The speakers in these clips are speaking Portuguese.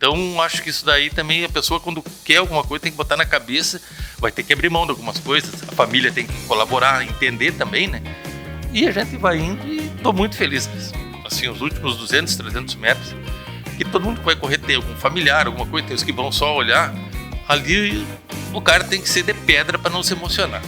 Então, acho que isso daí também, a pessoa quando quer alguma coisa tem que botar na cabeça, vai ter que abrir mão de algumas coisas, a família tem que colaborar, entender também, né? E a gente vai indo e estou muito feliz. Assim, os últimos 200, 300 metros, que todo mundo que vai correr tem algum familiar, alguma coisa, tem os que vão só olhar, ali o cara tem que ser de pedra para não se emocionar.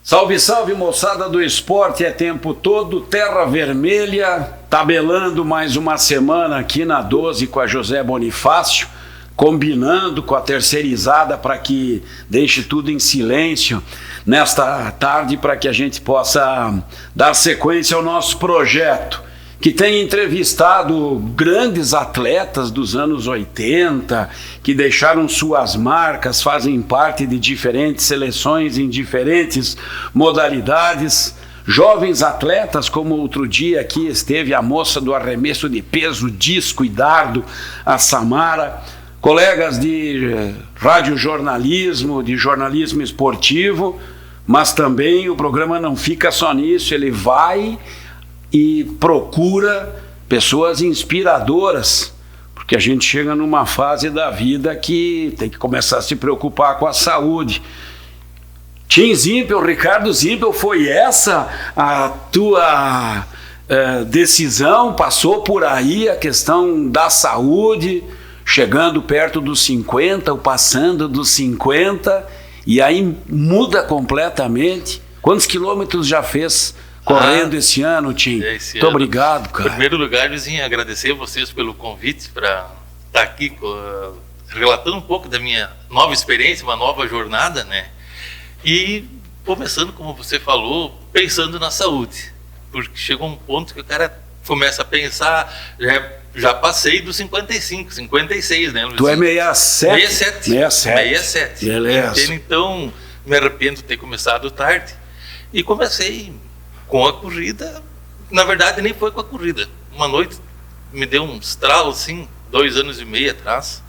Salve, salve, moçada do esporte, é tempo todo, Terra Vermelha, tabelando mais uma semana aqui na 12 com a José Bonifácio, combinando com a terceirizada para que deixe tudo em silêncio nesta tarde para que a gente possa dar sequência ao nosso projeto, que tem entrevistado grandes atletas dos anos 80, que deixaram suas marcas, fazem parte de diferentes seleções em diferentes modalidades, jovens atletas, como outro dia aqui esteve a moça do arremesso de peso, disco e dardo, a Samara, colegas de radiojornalismo, de jornalismo esportivo, mas também o programa não fica só nisso, ele vai e procura pessoas inspiradoras, porque a gente chega numa fase da vida que tem que começar a se preocupar com a saúde. Tim Zimpel, Ricardo Zimpel, foi essa a tua decisão? Passou por aí a questão da saúde, chegando perto dos 50 ou passando dos 50, e aí muda completamente. Quantos quilômetros já fez correndo esse ano, Tim? Muito obrigado, cara. Em primeiro lugar, Luizinho, agradecer a vocês pelo convite para estar aqui relatando um pouco da minha nova experiência, uma nova jornada, né? E começando, como você falou, pensando na saúde. Porque chegou um ponto que o cara começa a pensar, já passei dos 55, 56, né, Luizinho? Tu é 67? 67. Beleza. Então, me arrependo de ter começado tarde. E comecei com a corrida, na verdade nem foi com a corrida. Uma noite me deu um estralo assim, 2 anos e meio atrás.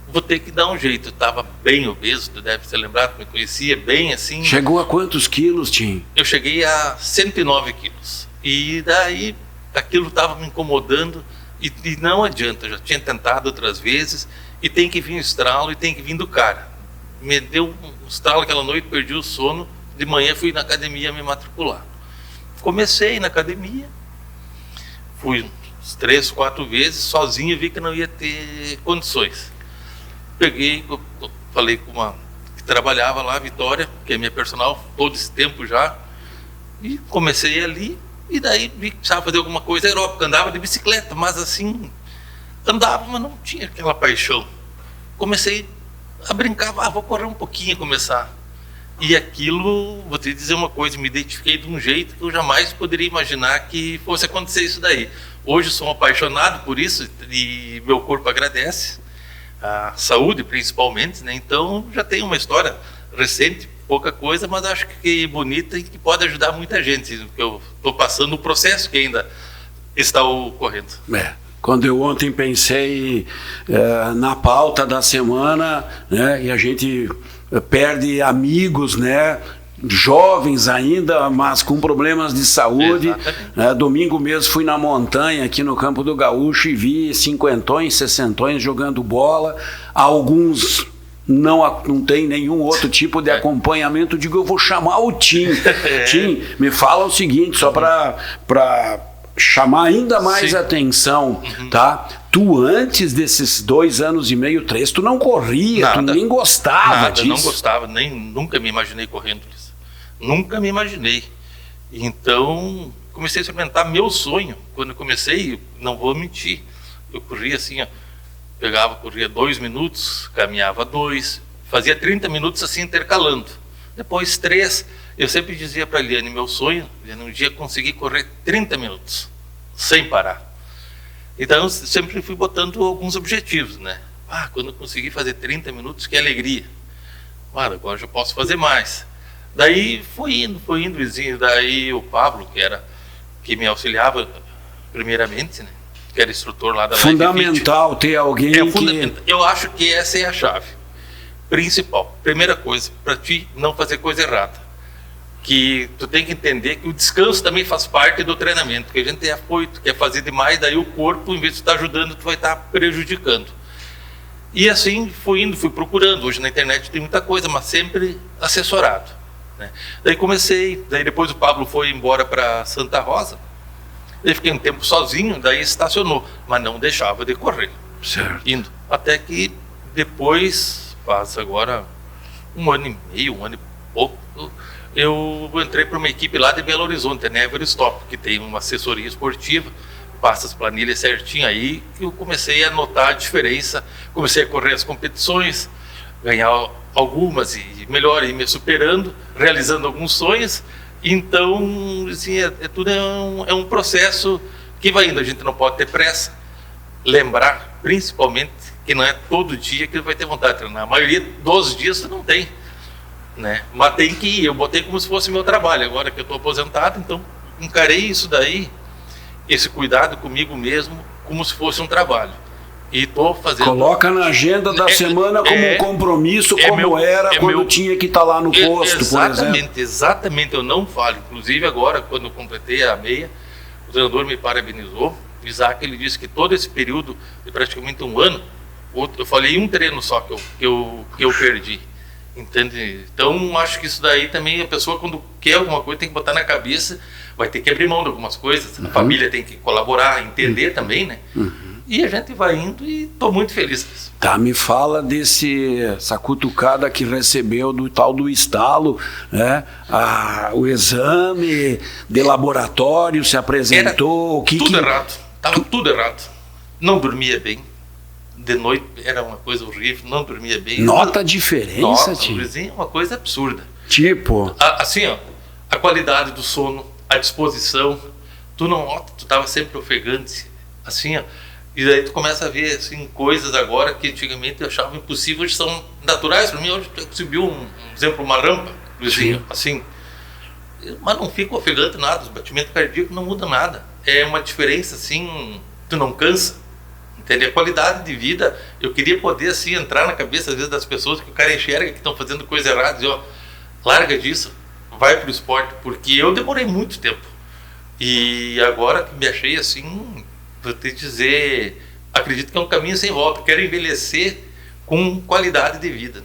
Vou ter que dar um jeito, eu estava bem obeso, tu deve se lembrar, me conhecia bem assim. Chegou a quantos quilos, Tim? Eu cheguei a 109 quilos. E daí aquilo estava me incomodando e não adianta, eu já tinha tentado outras vezes e tem que vir o estralo e tem que vir do cara. Me deu um estralo aquela noite, perdi o sono. De manhã fui na academia me matricular. Comecei na academia, fui 3, 4 vezes, sozinho, vi que não ia ter condições. Peguei, falei com uma que trabalhava lá, a Vitória, que é minha personal, todo esse tempo já, e comecei ali, e daí vi que precisava fazer alguma coisa aeróbica, andava de bicicleta, mas assim, andava, mas não tinha aquela paixão. Comecei a brincar, vou correr um pouquinho, começar. E aquilo, vou te dizer uma coisa, me identifiquei de um jeito que eu jamais poderia imaginar que fosse acontecer isso daí. Hoje sou apaixonado por isso e meu corpo agradece, a saúde principalmente, né? Então já tenho uma história recente, pouca coisa, mas acho que bonita e que pode ajudar muita gente, porque eu estou passando o processo que ainda está ocorrendo. Quando eu ontem pensei na pauta da semana, né, e a gente perde amigos, né, jovens ainda, mas com problemas de saúde. Domingo mesmo fui na montanha aqui no Campo do Gaúcho e vi 50, 60 jogando bola, alguns não tem nenhum outro tipo de acompanhamento. Digo, eu vou chamar o Tim. Tim, me fala o seguinte, só para chamar ainda mais atenção, tá? Tu, antes desses 2 anos e meio, 3, tu não corria, tu nem gostava disso. Não gostava, nunca me imaginei correndo isso. Nunca me imaginei. Então, comecei a experimentar meu sonho. Quando eu comecei, não vou mentir, eu corria assim, ó, corria 2 minutos, caminhava 2, fazia 30 minutos assim, intercalando. Depois 3, eu sempre dizia para a Eliane, meu sonho é um dia conseguir correr 30 minutos, sem parar. Então, eu sempre fui botando alguns objetivos, né? Quando eu conseguir fazer 30 minutos, que alegria. Agora já posso fazer mais. Daí foi indo, vizinho. Daí o Pablo, que era que me auxiliava primeiramente, né? Que era instrutor lá da Fundamental ter alguém fundamental. Eu acho que essa é a chave principal. Primeira coisa, para ti não fazer coisa errada. Que tu tem que entender que o descanso também faz parte do treinamento, que a gente é afoito, quer fazer demais, daí o corpo, em vez de estar ajudando, tu vai estar prejudicando. E assim fui indo, fui procurando. Hoje na internet tem muita coisa, mas sempre assessorado, né? Daí comecei, daí depois o Pablo foi embora para Santa Rosa, daí fiquei um tempo sozinho, daí estacionou, mas não deixava de correr. Certo. Indo, até que depois, passa agora 1 ano e meio, 1 ano e pouco, eu entrei para uma equipe lá de Belo Horizonte, a Everstop, que tem uma assessoria esportiva, passa as planilhas certinho, aí eu comecei a notar a diferença, comecei a correr as competições, ganhar algumas e melhor, ir me superando, realizando alguns sonhos. Então, assim, tudo é um processo que vai indo, a gente não pode ter pressa, lembrar principalmente que não é todo dia que vai ter vontade de treinar, a maioria dos dias você não tem, né? Mas tem que ir, eu botei como se fosse meu trabalho, agora que eu estou aposentado, então encarei isso daí, esse cuidado comigo mesmo, como se fosse um trabalho. E estou fazendo... Coloca na agenda da semana como um compromisso, como era quando tinha que estar lá no posto, por exemplo. Exatamente, eu não falo. Inclusive agora, quando eu completei a meia, o treinador me parabenizou. O Isaac, ele disse que todo esse período de praticamente 1 ano, eu falei um treino só que eu perdi. Entende? Então, acho que isso daí também, a pessoa quando quer alguma coisa tem que botar na cabeça, vai ter que abrir mão de algumas coisas, a família tem que colaborar, entender também, né? E a gente vai indo e estou muito feliz com isso. Tá, me fala essa cutucada que recebeu do tal do estalo, né? O exame de laboratório se apresentou. Tudo errado, estava tudo errado. Não dormia bem. De noite era uma coisa horrível, não dormia bem. Nota a diferença, tio? É uma coisa absurda. Tipo? Assim, ó, a qualidade do sono, a disposição, tu não nota, tu estava sempre ofegante, assim, ó. E daí tu começa a ver, assim, coisas agora que antigamente eu achava impossível, hoje são naturais para mim. Hoje tu subiu, um exemplo, uma rampa, assim, mas não fica ofegante nada, o batimento cardíaco não muda nada. É uma diferença, assim, tu não cansa. Entende? A qualidade de vida, eu queria poder assim entrar na cabeça às vezes das pessoas que o cara enxerga que estão fazendo coisa errada, dizer, ó, larga disso, vai pro esporte, porque eu demorei muito tempo. E agora que me achei assim, vou te dizer, acredito que é um caminho sem volta, quero envelhecer com qualidade de vida.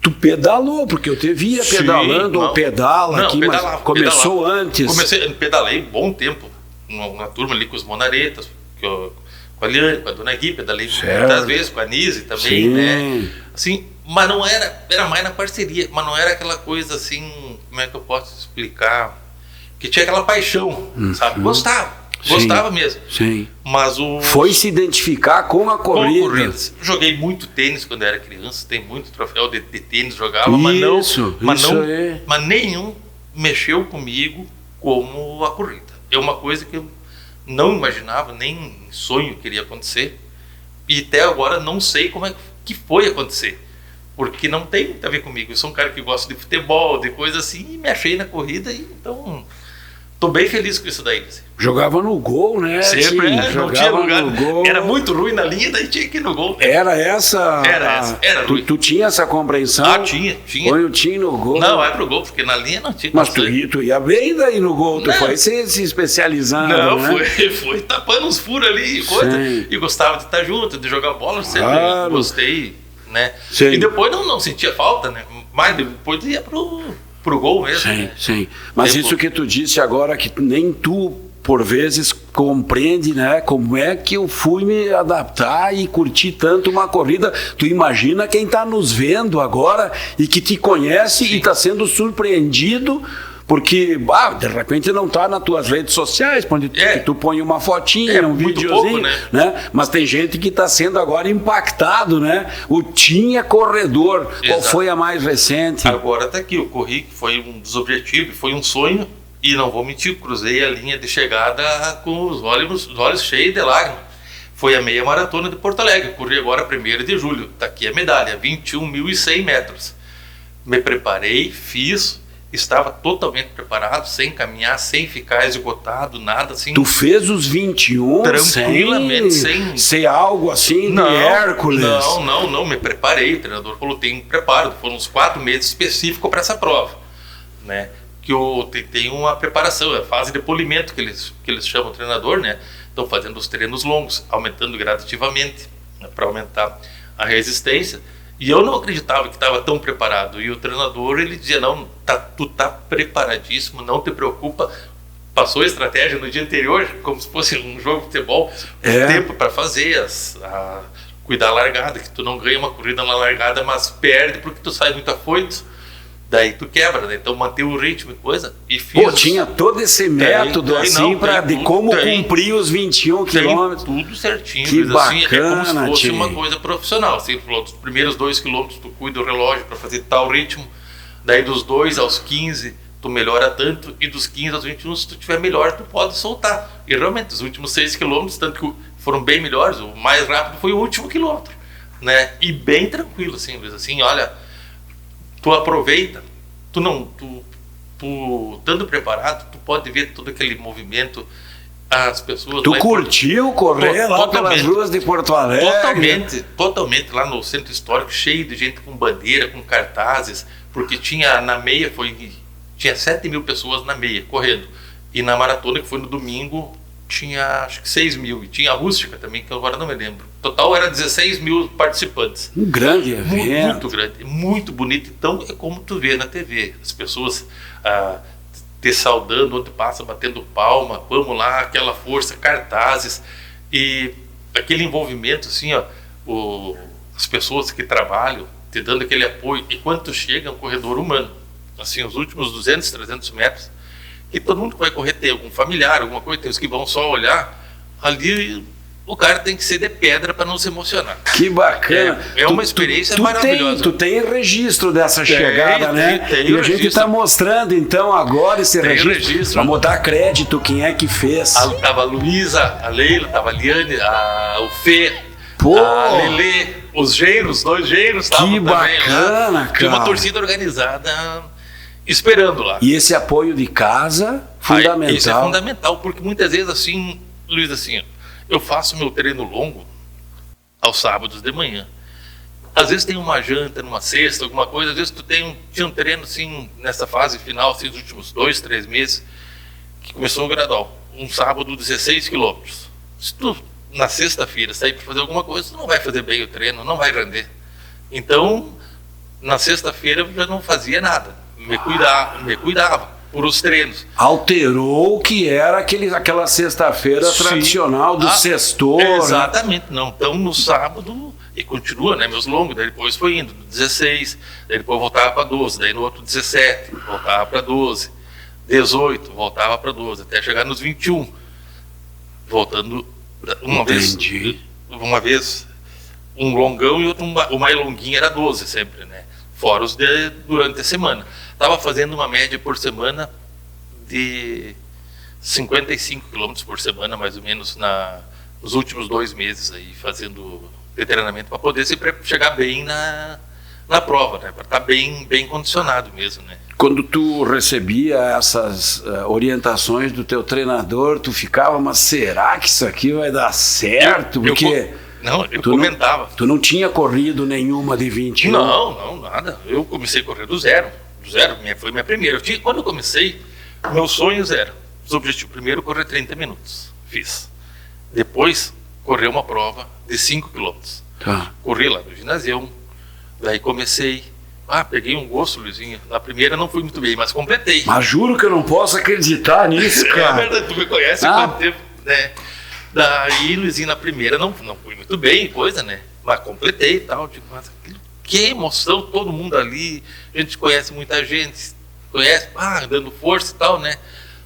Tu pedalou, porque eu te via pedalando, ou pedala aqui, mas começou antes. Pedalei um bom tempo, na turma ali com os Monaretas, com a Liane, com a Dona Gui, pedalei muitas vezes, com a Nise também, né? Assim, mas não era mais na parceria, mas não era aquela coisa assim, como é que eu posso explicar? Que tinha aquela paixão, sabe? Gostava mesmo. Sim. Mas foi se identificar com a corrida. Joguei muito tênis quando era criança, tem muito troféu de tênis, jogava, mas nenhum mexeu comigo como a corrida. É uma coisa que eu não imaginava, nem em sonho queria acontecer, e até agora não sei como é que foi acontecer, porque não tem muito a ver comigo. Eu sou um cara que gosta de futebol, de coisa assim, e me achei na corrida, e então estou bem feliz com isso daí. Jogava no gol, né? Sempre, não tinha lugar. Era muito ruim na linha, daí tinha que ir no gol. Era essa? Era ruim. Tu tinha essa compreensão? Tinha. Põe o time no gol. Não, vai pro gol, porque na linha não tinha. Mas tu ia bem daí no gol, tu foi se especializando, não, né? Foi tapando uns furos ali, e gostava de estar junto, de jogar bola, sempre gostei, né? Sim. E depois não sentia falta, né? Mas depois ia pro gol mesmo. Sim, né? sim. Mas isso que tu disse agora, que nem tu por vezes compreende, né, como é que eu fui me adaptar e curtir tanto uma corrida. Tu imagina quem está nos vendo agora e que te conhece e está sendo surpreendido porque de repente não está nas tuas redes sociais, onde tu põe uma fotinha, um videozinho, pouco, né? Mas tem gente que está sendo agora impactado, né? O Tinha Corredor, qual foi a mais recente? Agora está aqui, eu corri, que foi um dos objetivos, foi um sonho. E não vou mentir, cruzei a linha de chegada com os olhos cheios de lágrimas. Foi a meia maratona de Porto Alegre, corri agora 1º de julho. Está aqui a medalha, 21.100 metros. Me preparei, fiz, estava totalmente preparado, sem caminhar, sem ficar esgotado, nada assim. Tu fez os 21 tranquilamente, sem ser algo assim de Hércules? Não, me preparei. O treinador falou, tem preparo. Foram uns 4 meses específicos para essa prova, né? Que tem uma preparação, a fase de polimento que eles chamam o treinador, né? Estão fazendo os treinos longos, aumentando gradativamente, né, para aumentar a resistência. E eu não acreditava que estava tão preparado. E o treinador, ele dizia, não, tu tá preparadíssimo, não te preocupa. Passou a estratégia no dia anterior, como se fosse um jogo de futebol, tempo para fazer, cuidar da largada, que tu não ganha uma corrida na largada, mas perde porque tu sai muito afoito. Daí tu quebra, né? Então manter o ritmo e coisa. E fiz. Pô, tinha todo esse método de como cumprir os 21 quilômetros. Tudo certinho. Que bacana, assim, é como se fosse uma coisa profissional. Assim, falou, dos primeiros 2 quilômetros tu cuida do relógio para fazer tal ritmo. Daí dos 2 aos 15 tu melhora tanto. E dos 15 aos 21, se tu tiver melhor, tu pode soltar. E realmente, os últimos 6 quilômetros, tanto que foram bem melhores, o mais rápido foi o último quilômetro, né? E bem tranquilo, assim, Luiz, assim, olha... Tu aproveita, tu estando preparado, tu pode ver todo aquele movimento, as pessoas... Tu curtiu correr lá pelas ruas de Porto Alegre? Totalmente, lá no centro histórico, cheio de gente com bandeira, com cartazes, porque tinha na meia, tinha 7.000 pessoas na meia, correndo, e na maratona, que foi no domingo, tinha acho que 6.000, e tinha a rústica também, que agora não me lembro. Total era 16.000 participantes. Um grande evento. Muito grande, muito bonito. Então é como tu vê na TV, as pessoas te saudando, onde passa, batendo palma, vamos lá, aquela força, cartazes, e aquele envolvimento, assim, ó, as pessoas que trabalham, te dando aquele apoio, e quando tu chega, é um corredor humano, assim, os últimos 200, 300 metros, que todo mundo que vai correr tem algum familiar, alguma coisa, tem os que vão só olhar, ali o cara tem que ser de pedra para não se emocionar. Que bacana. É uma experiência maravilhosa. Tu tem registro dessa chegada, né? Tem e a gente está mostrando então agora esse registro. Vamos dar crédito quem é que fez. Tava a Luísa, a Leila, tava a Liane, o Fê, a Lelê, os geiros, 2 geiros estavam também. Que bacana, cara. Tinha uma torcida organizada esperando lá. E esse apoio de casa, fundamental. Isso é fundamental, porque muitas vezes assim, Luiz, assim, eu faço meu treino longo aos sábados de manhã. Às vezes tem uma janta, numa sexta, alguma coisa, às vezes tu tinha um treino assim, nessa fase final, assim, dos últimos 2, 3 meses, que começou o gradual. Um sábado, 16 quilômetros. Se tu, na sexta-feira, sair para fazer alguma coisa, tu não vai fazer bem o treino, não vai render. Então, na sexta-feira eu já não fazia nada. Me cuidava por os treinos. Alterou o que era aquela sexta-feira tradicional do sextor. Exatamente, né? Não. Então no sábado, e continua, né? Meus longos, daí depois foi indo, 16, daí depois voltava para 12, daí no outro 17, voltava para 12, 18, voltava para 12, até chegar nos 21. Voltando uma vez um longão e outro o mais longuinho era 12 sempre, né? Fora os durante a semana. Estava fazendo uma média por semana de 55 quilômetros por semana, mais ou menos, nos últimos 2 meses, aí, fazendo treinamento para poder chegar bem na prova, né? Para estar bem condicionado mesmo, né? Quando tu recebia essas orientações do teu treinador, tu ficava, mas será que isso aqui vai dar certo? Porque... eu comentava. Tu não tinha corrido nenhuma de 21? Não, nada. Eu comecei a correr do zero, foi minha primeira. Quando eu comecei, meus sonhos eram, os objetivos, primeiro correr 30 minutos, fiz. Depois, correr uma prova de 5 quilômetros. Tá. Corri lá no ginásio, daí comecei, peguei um gosto, Luizinho. Na primeira não fui muito bem, mas completei. Mas juro que eu não posso acreditar nisso, cara. É verdade, tu me conhece há quanto tempo, né? Daí, Luizinho, na primeira não fui muito bem, coisa, né? Mas completei e tal. Digo, mas que emoção, todo mundo ali. A gente conhece muita gente, dando força e tal, né?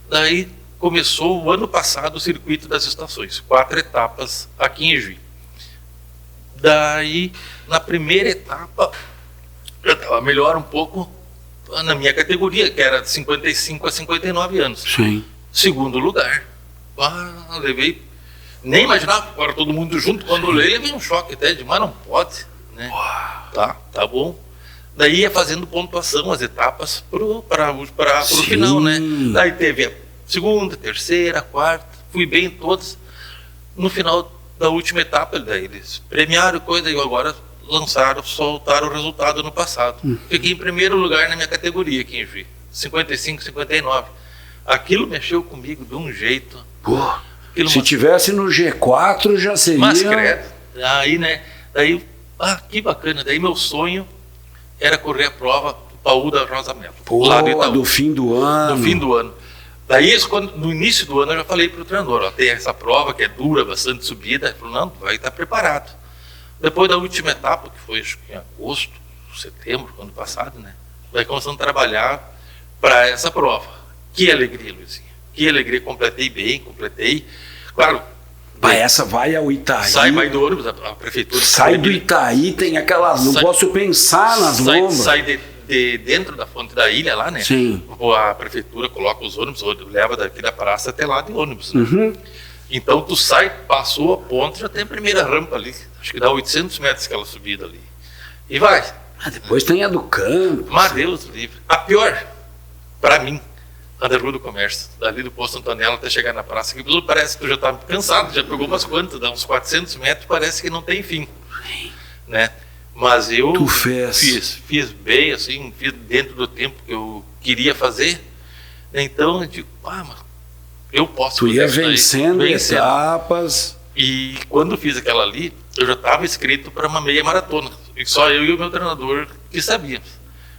Daí começou o ano passado o circuito das estações, 4 etapas aqui em Juí. Daí, na primeira etapa, eu estava melhor um pouco na minha categoria, que era de 55 a 59 anos. Sim. Segundo lugar. Levei. Nem imaginava, agora todo mundo junto. Quando eu levei um choque até de, mas não pode, né? Tá bom. Daí ia fazendo pontuação, as etapas para o final, né? Daí teve a segunda, terceira, quarta, fui bem em todas. No final da última etapa, daí eles premiaram coisa e agora soltaram o resultado no passado. Fiquei em primeiro lugar na minha categoria aqui em Juí, 55, 59. Aquilo mexeu comigo de um jeito. Pô, se tivesse no G4 já seria... Mas credo. Aí, né? Daí, que bacana. Daí meu sonho era correr a prova do Paú da Rosa Melo. Pô, lá do do fim do ano. Do fim do ano. Daí, no início do ano, eu já falei para o treinador, tem essa prova que é dura, bastante subida. Ele falou, não, tu vai estar preparado. Depois da última etapa, que foi acho que em agosto, setembro, ano passado, né? Vai começando a trabalhar para essa prova. Que alegria, Luizinho. Que alegria, completei. Claro. Essa vai ao Itaí. Vai do ônibus, a prefeitura. Sai do Itaí, tem aquelas. Não posso pensar nas lombas. Sai de dentro da fonte da ilha lá, né? Sim. A prefeitura coloca os ônibus, leva daqui da praça até lá de ônibus. Né? Então tu sai, passou a ponte, já tem a primeira rampa ali. Acho que dá 800 metros aquela subida ali. E vai. Depois tem a do campo. Mas Deus livre. A pior, para mim, a da Rua do Comércio, dali do posto Antonella até chegar na praça, que parece que tu já está cansado, já pegou umas quantas, dá uns 400 metros, parece que não tem fim, né? Mas eu fiz bem, assim, fiz dentro do tempo que eu queria fazer, então eu digo, mas eu posso fazer. Tu ia vencendo etapas. E quando fiz aquela ali, eu já estava inscrito para uma meia maratona, e só eu e o meu treinador que sabíamos.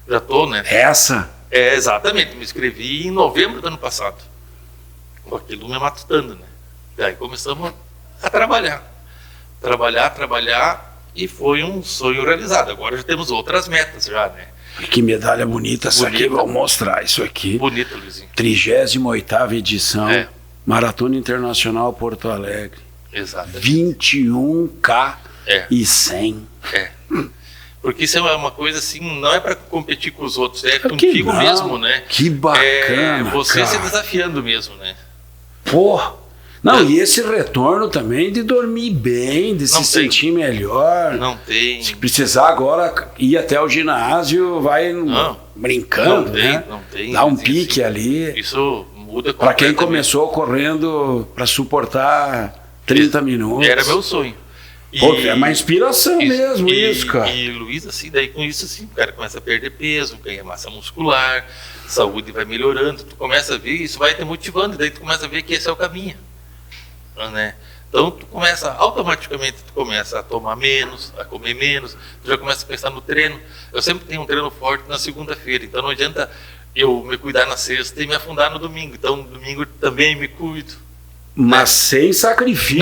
Já estou, né? Essa? Exatamente, me inscrevi em novembro do ano passado. Com aquilo me matutando, né? Daí começamos a trabalhar, e foi um sonho realizado. Agora já temos outras metas já, né? Que medalha bonita essa aqui, vou mostrar isso aqui. Bonita, Luizinho. 38ª edição, Maratona Internacional Porto Alegre. Exatamente. 21K e 100. Porque isso é uma coisa assim, não é para competir com os outros, é contigo mesmo, né? Que bacana, você cara. se desafiando mesmo, né? Porra! Não, e esse retorno também de dormir bem, de se sentir melhor. Não tem. Se precisar agora ir até o ginásio, vai brincando, né? Não tem. Dá um pique ali. Isso muda completamente. Para quem começou correndo para suportar 30 minutos. Era meu sonho. Pô, é uma inspiração mesmo isso, cara. E Luiz, assim, daí com isso, assim, o cara começa a perder peso, ganha massa muscular, saúde vai melhorando, tu começa a ver, isso vai te motivando, daí tu começa a ver que esse é o caminho, né? Então tu começa, automaticamente tu começa a tomar menos, a comer menos, tu já começa a pensar no treino. Eu sempre tenho um treino forte na segunda-feira, então não adianta eu me cuidar na sexta e me afundar no domingo, então no domingo também me cuido. Mas sem sacrifício.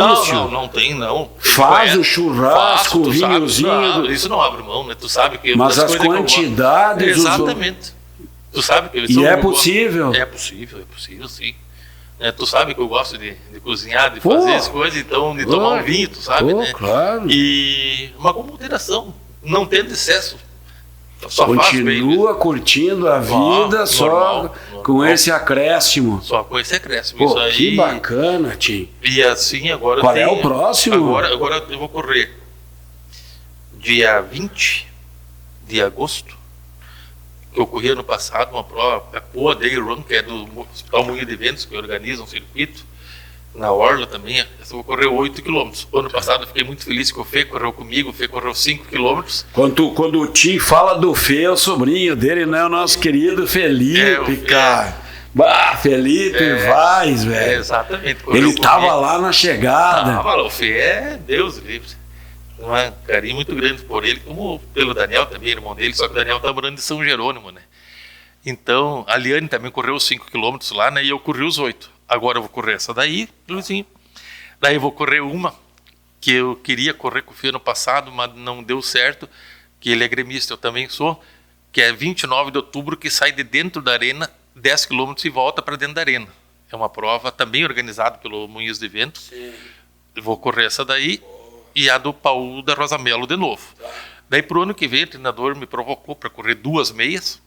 Não tem, não. Faz o churrasco, o vinhozinho. Isso não abre mão, né? Tu sabe que... Mas as quantidades... Exatamente. Tu sabe que... E é possível? É possível, sim. Tu sabe que eu gosto de cozinhar, de fazer as coisas, então, de tomar um vinho, tu sabe, né? Claro. E uma moderação, não tendo excesso. Só continua curtindo a vida normal. Com esse acréscimo. Só com esse acréscimo. Pô, isso aí. Que bacana, Tim. E assim, agora... Qual é o próximo? Agora eu vou correr dia 20 de agosto, que eu corri ano passado, uma prova, a Poa Day Run, que é do Hospital Moinho de Ventos, que organiza um circuito, na Orla também. Eu vou correr 8 quilômetros. Ano passado eu fiquei muito feliz que o Fê correu comigo, o Fê correu 5 quilômetros. Quando o Tim fala do Fê, o sobrinho dele, né? O nosso querido Felipe, cara. Felipe Vaz, velho. Exatamente. Ele tava lá na chegada. O Fê é Deus livre. Um carinho muito grande por ele, como pelo Daniel também, irmão dele, só que o Daniel tá morando em São Jerônimo, né? Então, a Liane também correu os 5 quilômetros lá, né? E eu corri os 8. Agora eu vou correr essa daí, Luizinho. Daí eu vou correr uma que eu queria correr com o Fê ano passado, mas não deu certo, que ele é gremista, eu também sou, que é 29 de outubro, que sai de dentro da arena, 10 quilômetros e volta para dentro da arena. É uma prova também organizada pelo Moinhos de Ventos. Sim. Eu vou correr essa daí e a do Paú da Rosa Melo de novo. Daí pro ano que vem o treinador me provocou para correr 2 meias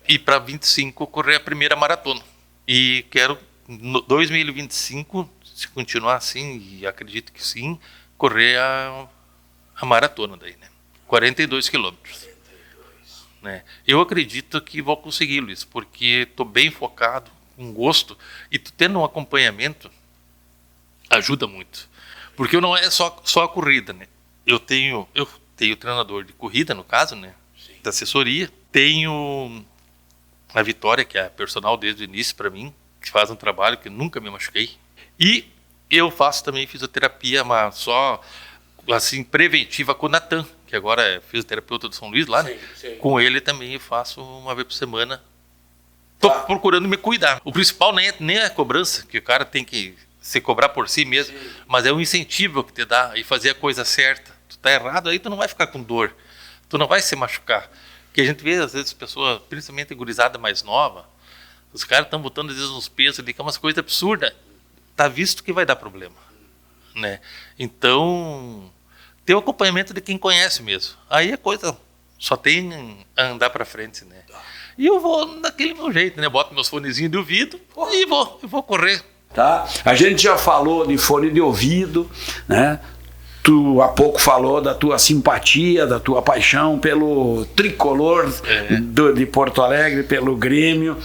e para 25 correr a primeira maratona. E quero, no 2025, se continuar assim, e acredito que sim, correr a maratona daí, né? 42 quilômetros. né? Eu acredito que vou conseguir, Luiz, porque estou bem focado, com gosto, e tu tendo um acompanhamento ajuda muito. Porque não é só a corrida, né? Eu tenho treinador de corrida, no caso, né? Sim. Da assessoria. Tenho a Vitória, que é a personal desde o início para mim, que faz um trabalho que nunca me machuquei. E eu faço também fisioterapia, mas só assim, preventiva com o Natan, que agora é fisioterapeuta do São Luís lá, né? Sim. Com ele também eu faço uma vez por semana. Tô procurando me cuidar. O principal nem é a cobrança, que o cara tem que se cobrar por si mesmo, sim, mas é o incentivo que te dá e fazer a coisa certa. Tu tá errado, aí tu não vai ficar com dor, tu não vai se machucar. Porque a gente vê, às vezes, pessoas, principalmente gurizada mais nova, os caras estão botando, às vezes, uns pesos ali, que é umas coisas absurdas. Tá visto que vai dar problema, né? Então, ter o acompanhamento de quem conhece mesmo. Aí a coisa só tem a andar para frente, né? E eu vou daquele meu jeito, né? Boto meus fonezinhos de ouvido e vou correr. Tá? A gente já falou de fone de ouvido, né? Tu há pouco falou da tua simpatia, da tua paixão pelo tricolor de Porto Alegre, pelo Grêmio.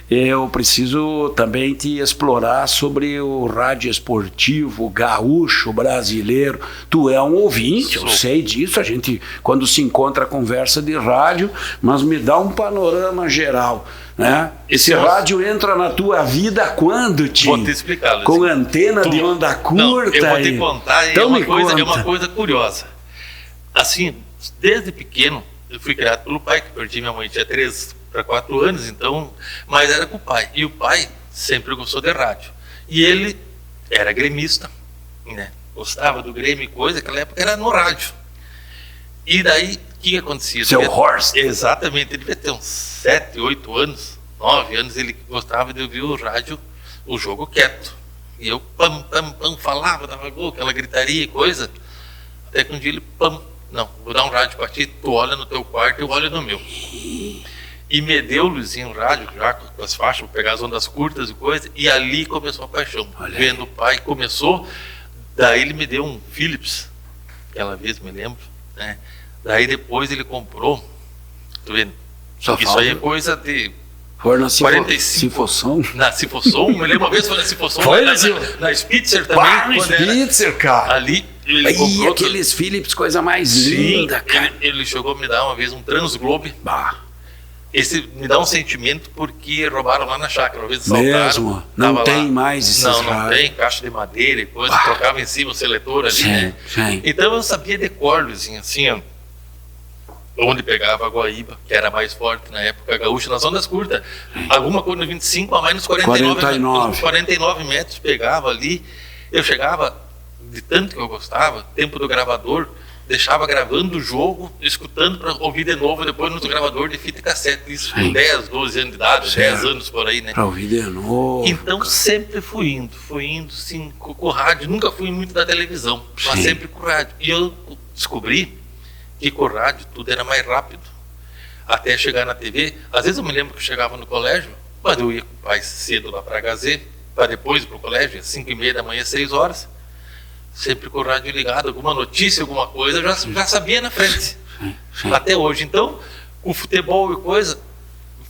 Eu preciso também te explorar sobre o rádio esportivo gaúcho brasileiro. Tu é um ouvinte, eu sei disso. A gente, quando se encontra, conversa de rádio, mas me dá um panorama geral, né? Esse rádio entra na tua vida quando, Tim? Vou te explicar, Luiz. Com antena de onda curta. Não, eu vou te contar, então é uma coisa curiosa. Assim, desde pequeno, eu fui criado pelo pai, que perdi minha mãe, tinha 3 para 4 anos, então, mas era com o pai. E o pai sempre gostou de rádio. E ele era gremista, né? Gostava do Grêmio e coisa, naquela época era no rádio. E daí, o que acontecia? Seu Horst. Exatamente, ele devia ter uns 7, 8 anos, 9 anos, ele gostava de ouvir o rádio, o jogo quieto. E eu, falava, dava gol, aquela gritaria e coisa. Até que um dia ele, não, vou dar um rádio pra ti, tu olha no teu quarto e eu olho no meu. E me deu, Luizinho, um rádio, já com as faixas, vou pegar as ondas curtas e coisa, e ali começou a paixão. Vendo o pai, começou, daí ele me deu um Philips, aquela vez, me lembro, né? Daí depois ele comprou, tu vendo? Isso aí é coisa de... Foi na 45. Cifossom? Na Cifossom, me lembro uma vez foi na Cifossom, foi na Spitzer também. No Spitzer, cara. Ali ele comprou... aqueles Philips, coisa mais linda, cara. Ele chegou a me dar uma vez um Transglobe. Esse me dá um sentimento porque roubaram lá na chácara, uma vez assaltaram. Mesmo? Não tem lá. Mais esses rádios. Não tem, caixa de madeira e coisa, trocava em cima o seletor ali, né? Sim. Então eu sabia de cor, Luizinho, assim, ó, onde pegava a Guaíba, que era mais forte na época gaúcha, nas ondas curtas. Alguma coisa no 25, a mais nos 49 metros pegava ali. Eu chegava, de tanto que eu gostava, tempo do gravador, deixava gravando o jogo, escutando para ouvir de novo, depois no gravador de fita e cassete. Isso com 10, 12 anos de idade, 10 anos por aí, né? Para ouvir de novo. Então sempre fui indo, sim, com o rádio. Nunca fui muito da televisão, mas sempre com o rádio. E eu descobri que com o rádio tudo era mais rápido. Até chegar na TV, às vezes eu me lembro que eu chegava no colégio, mas eu ia com o pai cedo lá para a Gazeta, para depois ir para o colégio, às 5h30 da manhã, 6 horas, sempre com o rádio ligado, alguma notícia, alguma coisa, eu já sabia na frente. Até hoje. Então, o futebol e coisa,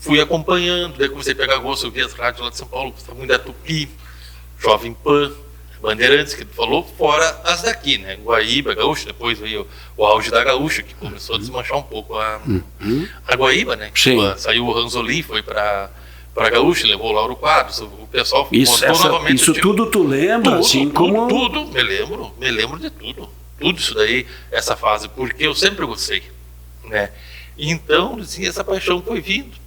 fui acompanhando, daí comecei a pegar gosto, eu vi as rádios lá de São Paulo, gostava muito da Tupi, Jovem Pan, Bandeirantes, que tu falou, fora as daqui, né? Guaíba, Gaúcha, depois veio o auge da Gaúcha, que começou a desmanchar um pouco a Guaíba, né? Saiu o Ranzolin, foi para Gaúcha, levou o Lauro Quadros, o pessoal montou novamente. Isso tudo tu lembra? Tudo, me lembro de tudo. Tudo isso daí, essa fase, porque eu sempre gostei, né? Então, assim, essa paixão foi vindo.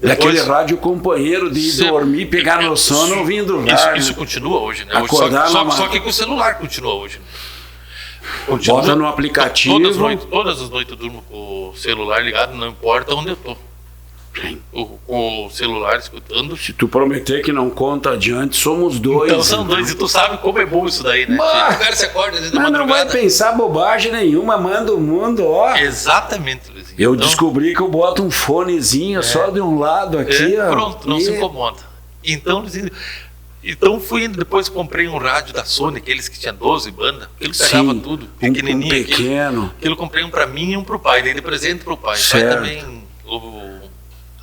Daquele rádio companheiro de ir dormir, pegar no sono ouvindo o rádio. Isso continua hoje, né? Acordar só que com o celular continua hoje. Bota no aplicativo. Todas as noites eu durmo com o celular ligado, não importa onde eu tô. O celular escutando. Se tu prometer que não conta adiante, somos dois. Então são dois, e tu sabe como é bom isso daí, né? O cara se acorda às vezes mas não vai pensar bobagem nenhuma, manda o mundo, ó. Exatamente, Luizinho. Eu descobri que eu boto um fonezinho só de um lado aqui, ó. Pronto, não se incomoda. Então, Luizinho, fui indo, depois comprei um rádio da Sony, aqueles que tinha 12 bandas, aquilo pegava tudo, pequenininho. Pequeno. Aquilo comprei um pra mim e um pro pai, dei de presente pro pai. O pai também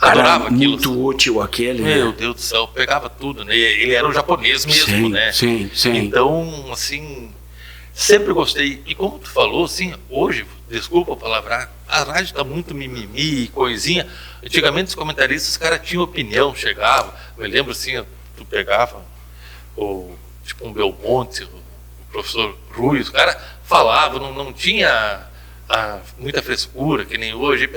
Adorava aquilo. Muito útil aquele. Meu Deus do céu, pegava tudo, né? Ele era um japonês mesmo, né? Sim. Então, assim, sempre gostei. E como tu falou, assim, hoje, desculpa a palavra, a rádio tá muito mimimi, coisinha. Antigamente os comentaristas, os caras tinham opinião, chegavam. Eu lembro assim, tu pegava tipo um Belmonte, o professor Rui, os caras falavam, não tinha muita frescura, que nem hoje,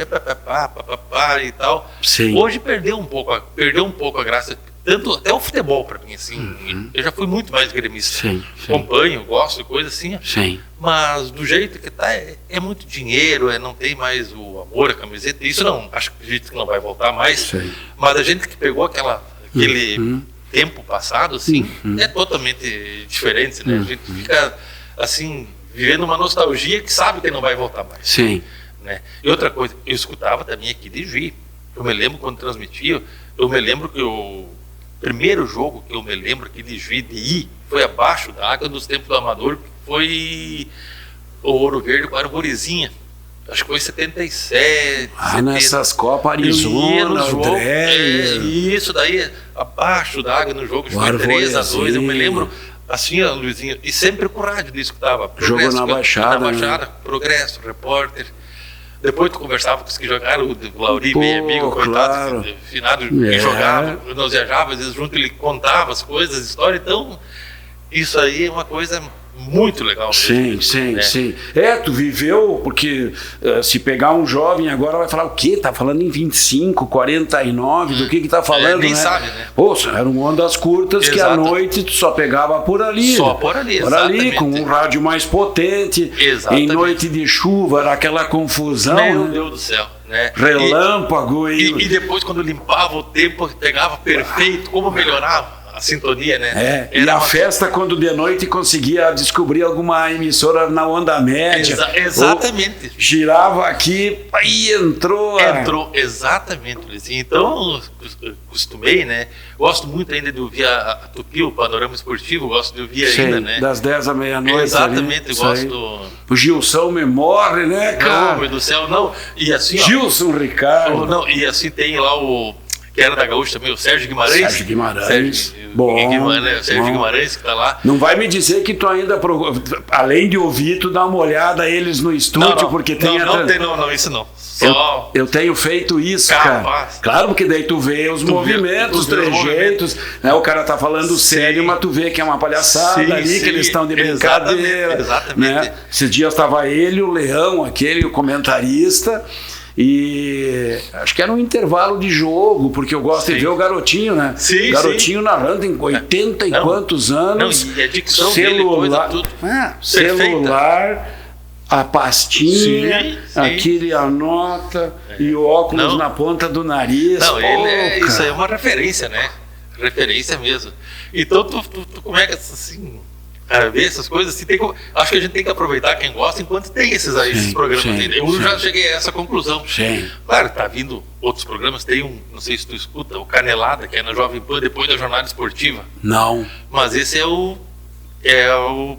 e tal. Sim. Hoje perdeu um pouco a graça, tanto até o futebol para mim, assim. Eu já fui muito mais gremista. Sim. Acompanho, gosto de coisa assim. Sim. Mas do jeito que tá, é muito dinheiro, não tem mais o amor à camiseta. Isso não, acredito que não vai voltar mais. Sim. Mas a gente que pegou aquele tempo passado, assim, é totalmente diferente, né? A gente fica, assim, vivendo uma nostalgia que sabe que não vai voltar mais. Sim. Né? E outra coisa, eu escutava também aqui de Juí. Eu me lembro quando transmitia, eu me lembro que o primeiro jogo que eu me lembro aqui de Juí, de ir, foi abaixo da água dos tempos do Amador, foi o Ouro Verde com a Arborizinha. Acho que foi em 77. Nessas Copas Arizona, André. Isso daí, abaixo da água no jogo, foi 3-2. Eu me lembro, assim, Luizinho, e sempre com o rádio disso que estava. Jogou na Baixada. Né? Progresso, repórter. Depois tu conversava com os que jogaram, o Lauri, bem amigo, coitado, finado, que jogava, nós viajávamos, às vezes junto, ele contava as coisas, as histórias. Então, isso aí é uma coisa muito legal. Sim. Tu viveu, porque se pegar um jovem agora vai falar o quê? Tá falando em 25, 49, do que tá falando, nem né? sabe, né? Poxa, eram ondas curtas. Exato. Que à noite tu só pegava por ali. Só por ali, exatamente. Com um rádio mais potente. Exatamente. Em noite de chuva, era aquela confusão. Meu Deus do céu, né? Relâmpago e depois quando limpava o tempo, pegava perfeito, como melhorava a sintonia, né? E a festa quando de noite conseguia descobrir alguma emissora na onda média. Exatamente. Girava aqui, aí entrou, exatamente, Luizinho. Então, costumei, né? Gosto muito ainda de ouvir a Tupi, o Panorama Esportivo, gosto de ouvir ainda, né? Das 10 à meia-noite. Exatamente, ali, gosto. O Gilson me morre, né, cara? Não, meu Deus do céu, não. E assim, Gilson Ricardo. Não, e assim tem lá que era da Gaúcha também, o Sérgio Guimarães. Sérgio Guimarães. Sérgio Guimarães que tá lá. Não vai me dizer que tu ainda, além de ouvir, tu dá uma olhada eles no estúdio, porque tem... Não, isso não. Eu tenho feito isso, cara. Claro, porque daí tu vê os movimentos, os trejeitos, né? O cara tá falando sério, mas tu vê que é uma palhaçada ali, que eles estão de brincadeira. Exatamente. Né? Esses dias estava ele, o Leão, o comentarista, e acho que era um intervalo de jogo, porque eu gosto de ver o garotinho, né? Sim, garotinho narrando em 80 e quantos anos. E a dicção celular, dele, celular, a pastinha, aquele anota e o óculos na ponta do nariz. Isso aí é uma referência, né? Referência mesmo. Então tu como é que assim, ver essas coisas, assim, acho que a gente tem que aproveitar quem gosta enquanto tem esses programas. Eu já cheguei a essa conclusão. Claro, tá vindo outros programas, tem não sei se tu escuta, o Canelada, que é na Jovem Pan, depois da jornada esportiva. Não. Mas esse é o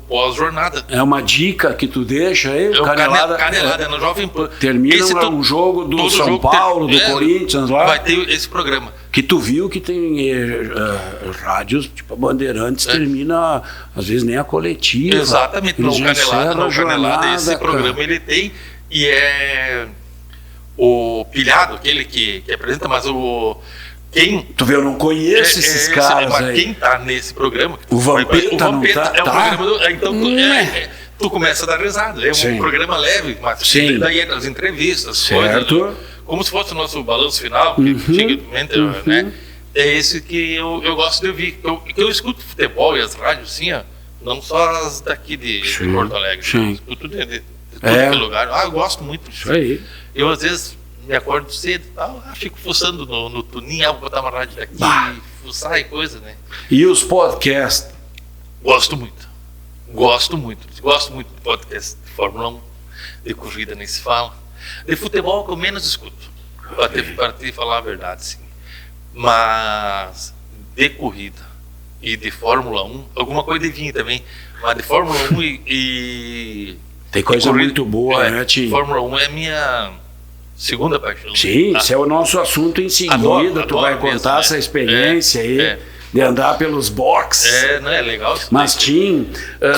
pós-jornada. É uma dica que tu deixa aí? Canelada na Jovem Pan. Termina um jogo do São Paulo, do Corinthians lá. Vai ter esse programa. Que tu viu que tem rádios, tipo a Bandeirantes, termina, às vezes, nem a coletiva. Exatamente. No Canelada, esse programa ele tem, e é o Pilhado, aquele que apresenta, mas tu vê, eu não conheço esses caras aí. Quem tá nesse programa? O Vampeta não tá? É o programa então tu começa a dar risada. É um programa leve, mas daí entra as entrevistas, coisas, como se fosse o nosso balanço final, porque antigamente, né? É esse que eu gosto de ouvir. Eu escuto futebol e as rádios, assim, não só as daqui de Porto Alegre. Eu escuto de todo lugar. Eu gosto muito disso. Aí. Eu, às vezes, me acordo cedo e tal, fico fuçando no tuninho, vou botar uma rádio daqui, fuçar e coisa, né? E os podcasts? Gosto muito de podcast de Fórmula 1, de corrida nem se fala. De futebol que eu menos escuto, para te falar a verdade, sim. Mas de corrida e de Fórmula 1, alguma coisa de vinho também, mas de Fórmula 1 e tem coisa muito boa, né, Tim? Fórmula 1 é Segunda paixão. Sim, esse é o nosso assunto em seguida. Adoro, tu vai contar mesmo, né? essa experiência aí de andar pelos boxes. Não é legal isso. Mas, Tim,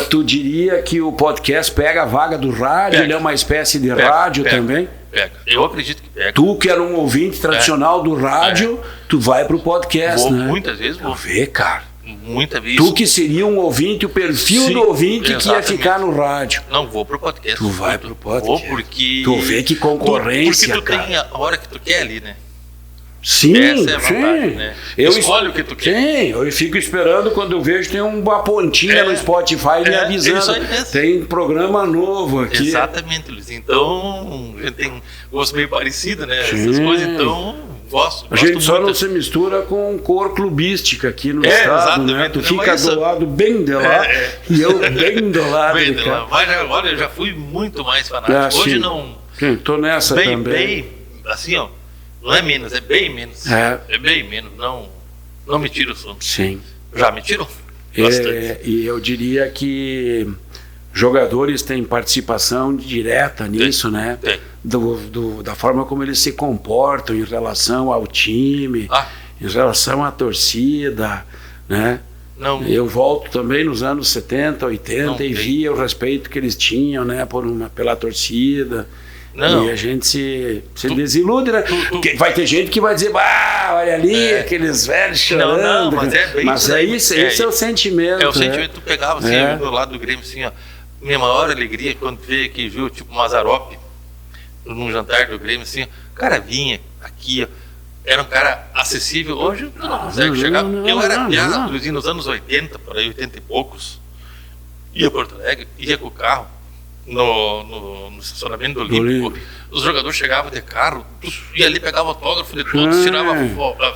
tu diria que o podcast pega a vaga do rádio? Ele é uma espécie de rádio também? Pega. Eu acredito que pega. Tu, que era um ouvinte tradicional do rádio, tu vai pro podcast, né? Muitas vezes vou. Vê, cara. Muita vez. Tu que seria um ouvinte, o perfil do ouvinte que ia ficar no rádio. Não, vou pro podcast. Tu vai pro podcast. Vou porque... Tu vê que concorrência, porque tu cara. tem a hora que tu quer ali, né? Sim, essa é a vantagem, né? Escolhe o que tu quer. Sim, eu fico esperando quando eu vejo tem uma pontinha no Spotify me avisando. Isso aí mesmo. Tem programa novo aqui. Exatamente, Luiz. Então, a gente tem um gosto meio parecido, né? Sim. Essas coisas, então, gosto. A gente só muito. não se mistura com cor clubística aqui no estado, né? Tu fica do lado bem de lá e eu bem do lado de cá. Mas olha, eu já fui muito mais fanático. Hoje não... Sim, tô nessa também. Bem, assim, ó. Não é menos, é bem menos. É bem menos. Não me tira o sono. Sim. Já me tirou? Bastante. E eu diria que jogadores têm participação direta nisso, né? Tem. Da forma como eles se comportam em relação ao time, em relação à torcida, né? Não. Eu volto também nos anos 70, 80 e via o respeito que eles tinham, né, pela torcida. Não. E a gente se desilude, né? Vai ter gente que vai dizer, olha ali, aqueles velhos chorando. Não, mas é bem mas esse é o sentimento. É o sentimento que tu pegava assim, do lado do Grêmio, assim, ó. Minha maior alegria quando veio aqui, viu, tipo Mazzaropi, num jantar do Grêmio, assim, o cara vinha aqui, ó, era um cara acessível. Hoje tu não consegue chegar. Eu era piada, nos anos 80, por aí, 80 e poucos, ia a Porto Alegre, ia com o carro no estacionamento do Olímpico. Os jogadores chegavam de carro, ia ali, pegava autógrafo de todos, tirava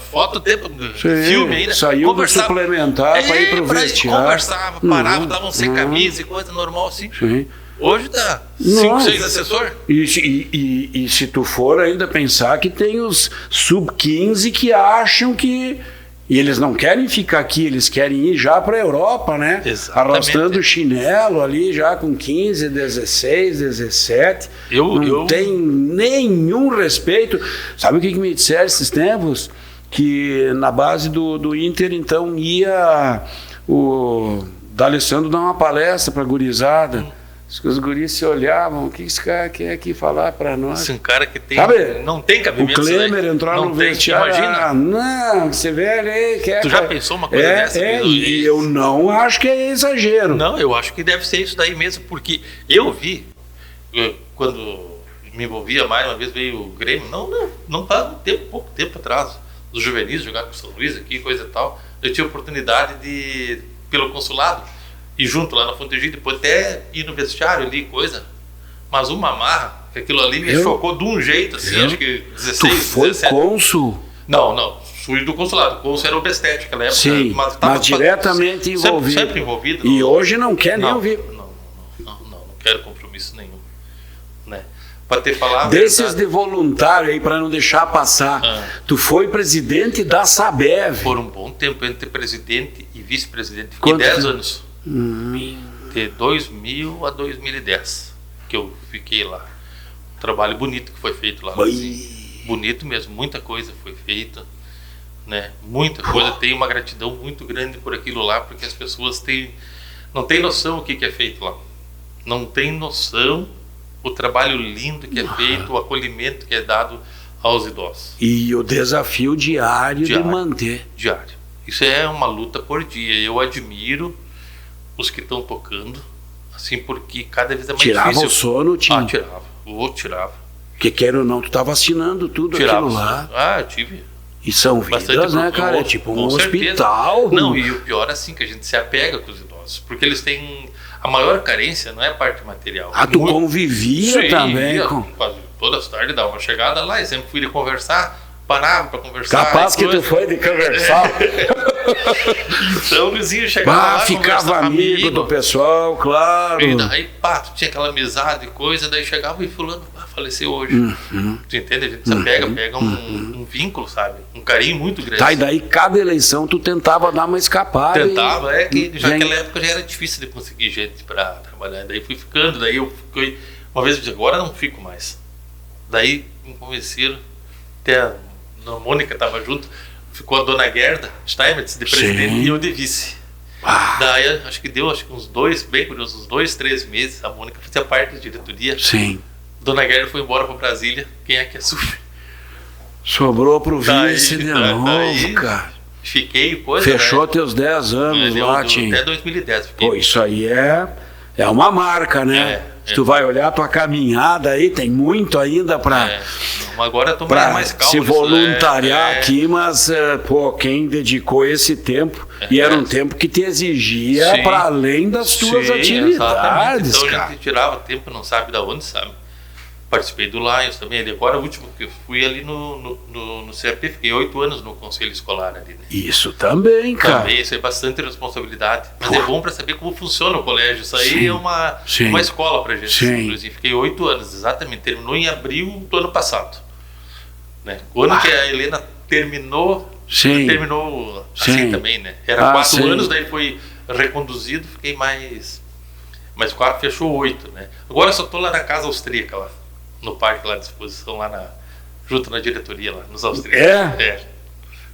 foto, tempo de filme ainda. Saiu do suplementar para ir pro vestiário. Conversava, parava, davam sem camisa e coisa normal assim. Sim. Hoje dá 5, 6 assessores. E se tu for ainda pensar que tem os sub-15 que acham que... E eles não querem ficar aqui, eles querem ir já para a Europa, né? Exatamente. Arrastando o chinelo ali já com 15, 16, 17. Não tem nenhum respeito. Sabe o que me disseram esses tempos? Que na base do Inter, então, ia o D'Alessandro dar uma palestra para a gurizada. Os guris se olhavam, o que esse cara quer aqui falar para nós? Esse cara que tem, sabe, não tem cabimento. O Klemer entrou no vestiário. Imagina. Não, você velho aí quer. Tu já pensou uma coisa dessa? E eu não acho que é exagero. Não, eu acho que deve ser isso daí mesmo, porque eu vi, quando me envolvia mais uma vez, veio o Grêmio, não faz pouco tempo atrás, os juvenis jogar com o São Luís aqui, coisa e tal, eu tinha oportunidade de, pelo consulado, e junto lá na Fonte, depois até ir no vestiário ali, coisa. Mas uma marra, que aquilo ali me chocou de um jeito, assim, acho que 16, tu foi 17. Cônsul? Não, fui do consulado. O cônsul era o Bestet, naquela época. Sim, mas diretamente envolvido. Sempre envolvido. E hoje não quer nem ouvir. Não quero compromisso nenhum. Né? Para ter falado... Desses de voluntário aí, para não deixar passar. Tu foi presidente da Sabesp. Por um bom tempo, entre presidente e vice-presidente. Fiquei 10 anos. De 2000 a 2010 que eu fiquei lá. Um trabalho bonito que foi feito lá. Assim. Bonito mesmo, muita coisa foi feita, né? Muita coisa. Tenho uma gratidão muito grande por aquilo lá, porque as pessoas não têm noção o que é feito lá. Não tem noção o trabalho lindo que é feito, o acolhimento que é dado aos idosos. E o desafio diário de manter. Diário. Isso é uma luta por dia. Eu admiro os que estão tocando, assim, porque cada vez é mais difícil. Tirava o sono, Tim? Tirava. Porque quer ou não, tu estava assinando tudo aquilo lá. Eu tive. E são vidas, né, cara? É tipo um hospital. Não, e o pior é assim, que a gente se apega com os idosos, porque eles têm... A maior carência não é a parte material. Tu convivia também com... Todas as tardes dava uma chegada lá, e sempre fui de conversar, parava para conversar. Capaz que tu foi de conversar. Então o Luizinho chegava lá, ficava amigo do pessoal, claro. E daí, tu tinha aquela amizade e coisa, daí chegava e fulano faleceu hoje. Tu entende? A gente se pega um vínculo, sabe? Um carinho muito grande. Tá, e daí cada eleição tu tentava dar uma escapada. Tentava, que já naquela época já era difícil de conseguir gente para trabalhar. Daí fui ficando, daí eu fiquei... Uma vez eu disse, agora não fico mais. Daí me convenceram. Até a Mônica estava junto, ficou a dona Gerda Steinmetz de presidente e eu de vice. Daí acho que uns 2, 3 meses, a Mônica fazia parte da diretoria. Sim. Dona Gerda foi embora para Brasília, quem é que assume? Sobrou pro vice de novo, cara. Fiquei, coisa, fechou teus 10 anos lá, Tim. Até 2010. Fiquei. Pô, isso aí é uma marca, né? Se tu vai olhar a tua caminhada aí, tem muito ainda para agora tô mais calmo, se voluntariar aqui, mas pô, quem dedicou esse tempo e era um tempo que te exigia para além das tuas atividades, então, cara. A gente tirava tempo, não sabe da onde, sabe? Participei do Lions também, agora o último que eu fui ali no CAP, fiquei 8 anos no conselho escolar ali, né? Isso também, cara. Também, isso é bastante responsabilidade, mas é bom para saber como funciona o colégio, isso aí é uma escola pra gente, inclusive. Fiquei 8 anos, exatamente, terminou em abril do ano passado, né? O ano que a Helena terminou assim também, né? Era 4 anos, daí foi reconduzido, fiquei mais 4, fechou 8, né? Agora eu só tô lá na Casa Austríaca, lá no parque, lá à disposição, lá junto na diretoria, lá nos austríacos.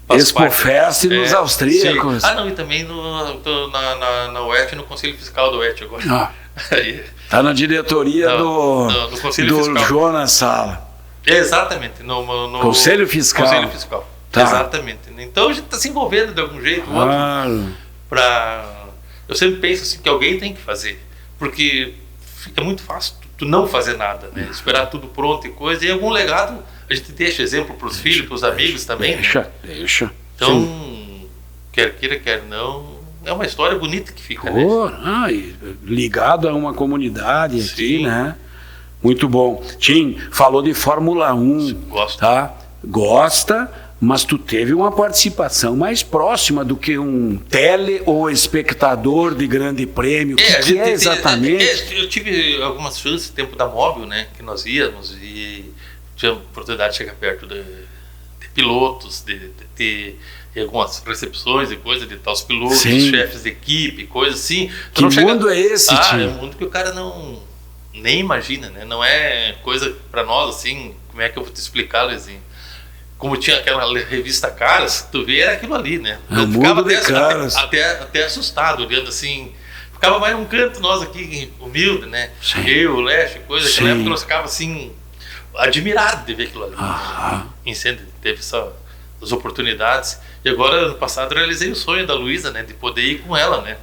Expofest nos austríacos. Sim. Não, e também na UET, no Conselho Fiscal do UET agora. Tá na diretoria do Jonas Sala. Exatamente, no Conselho Fiscal. Conselho Fiscal. Tá. Exatamente. Então a gente está se envolvendo de algum jeito, eu sempre penso assim que alguém tem que fazer, porque fica muito fácil tu não fazer nada, né? Esperar tudo pronto e coisa, e algum legado a gente deixa exemplo para os filhos, para os amigos também. Deixa. Então, quer queira, quer não, é uma história bonita que fica, né? Ligado a uma comunidade aqui, né? Muito bom. Tim, falou de Fórmula 1. Gosto. Tá? Gosta, mas tu teve uma participação mais próxima do que um tele ou espectador de grande prêmio. O que é exatamente? Eu tive algumas chances no tempo da Móvel, né? Que nós íamos e tinha oportunidade de chegar perto de pilotos, de algumas recepções e coisas, de estar os pilotos, os chefes de equipe, coisas assim. Que mundo é esse, Tim? É um mundo que o cara nem imagina, né? Não é coisa para nós, assim, como é que eu vou te explicar, Luizinho? Como tinha aquela revista Caras, tu vê, era aquilo ali, né? Eu ficava até assustado, olhando assim. Ficava mais num canto, nós aqui, humilde, né? Eu, o Leste, coisa. Naquela época nós ficava assim, admirado de ver aquilo ali. Incêndio, teve só as oportunidades. E agora, ano passado, eu realizei o sonho da Luísa, né? De poder ir com ela, né?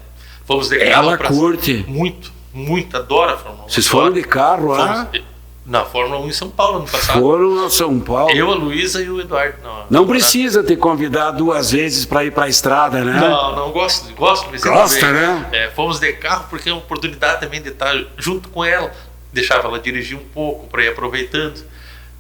Fomos de carro. Ela curte? Muito, adora a Fórmula 1. Vocês foram de carro lá? Na Fórmula 1 em São Paulo, ano passado. Foram a São Paulo. Eu, a Luísa e o Eduardo. Não precisa ter convidado 2 vezes para ir para a estrada, né? Não, gosto. Gosta, né? Fomos de carro porque é uma oportunidade também de estar junto com ela. Deixava ela dirigir um pouco para ir aproveitando,